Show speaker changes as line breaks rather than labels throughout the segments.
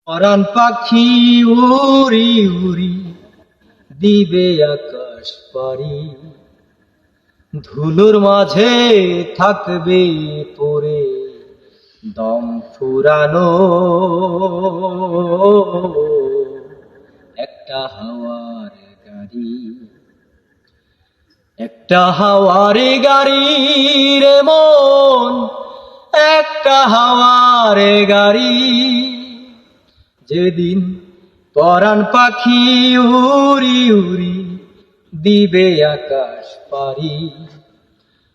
পরাণ পাখি উড়ি উড়ি দিবে আকাশ পারি, ধুলোর মাঝে থাকবে পড়ে দম ফুরানো একটা হাওয়ার গাড়ি। একটা হাওয়ার গাড়ি রে মন, একটা হাওয়ার গাড়ি। যেদিন পরাণ পাখি উড়ি উড়ি দিবে আকাশ পারি,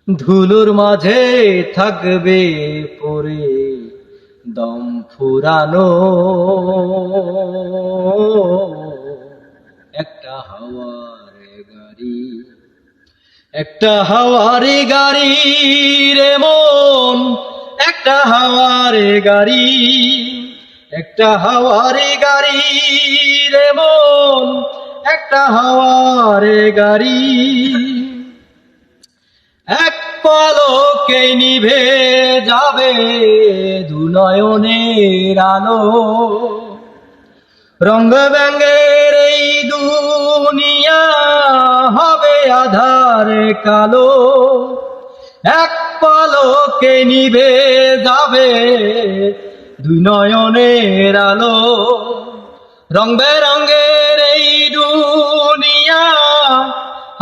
ধুলোর মাঝে থাকবে পড়ে দম ফুরানো একটা হাওয়ার গাড়ি। একটা হাওয়ার গাড়ি রে মন, একটা হাওয়ার গাড়ি। একটা হাওয়ার গাড়ি রে মন, একটা হাওয়ার গাড়ি। এক পলকে নিভে যাবে দু নয়নের আলো, রঙ ব্যঙ্গের এই দুনিয়া হবে আধার কালো। এক পলকে নিভে যাবে দুই নয়নের আলো, রং বেরঙের এই দুনিয়া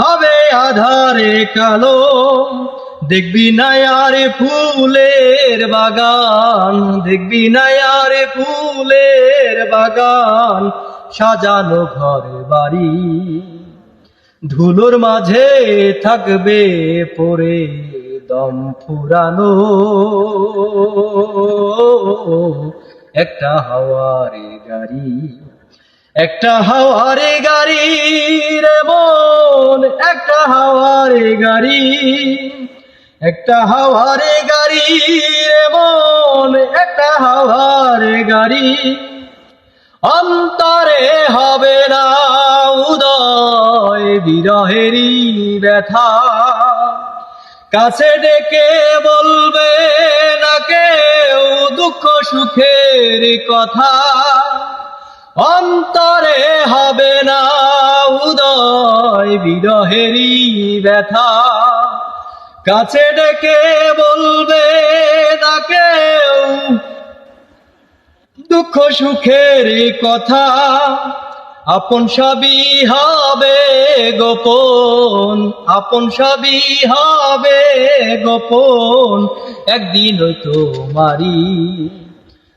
হবে আধারে কালো। দেখবি না আর ফুলের বাগান, দেখবি না আর ফুলের বাগান, সাজানো ঘর বাড়ি। ধুলোর মাঝে থাকবে পড়ে দম ফুরানো একটা হাওয়ার গাড়ি। একটা হাওয়ার গাড়ি রে মন, একটা হাওয়ার গাড়ি। একটা হাওয়ার গাড়ি রে মন, একটা হাওয়ার গাড়ি। অন্তরে হবে না উদয় বিরহেরই ব্যথা, কাছে ডেকে বলবে না কেউ দুঃখ সুখের কথা। অন্তরে হবে না উদয় বিরহেরই ব্যথা, কাছে ডেকে বলবে না কেউ দুঃখ সুখের কথা। আপন সবই হবে গোপন, আপন সবই হবে গোপন, একদিন ওই তোমারই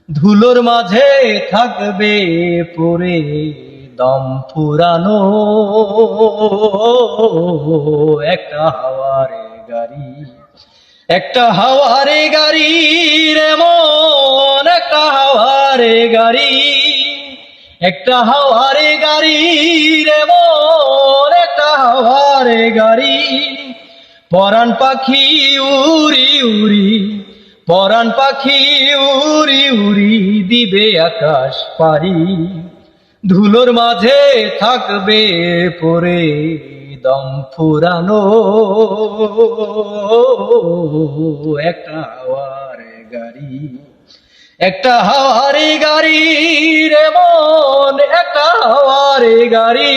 ধুলোর মাঝে থাকবে পড়ে দম ফুরানো একটা হাওয়ার গাড়ি। একটা হাওয়ার গাড়ি রে মন, একটা হাওয়ার গাড়ি। একটা হাওয়ার গাড়ি রে মন, একটা হাওয়ার গাড়ি। পরাণ পাখি উড়ি উড়ি, পরাণ পাখি উড়ি উড়ি দিবে আকাশ পারি, ধুলোর মাঝে থাকবে পড়ে দম ফুরানো একটা হাওয়ার গাড়ি। একটা হাওয়ার গাড়ি রে মন, একটা হাওয়ার গাড়ি।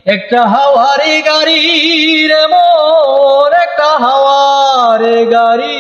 একটা হাওয়ার গাড়ি রে মন, একটা হাওয়ার গাড়ি।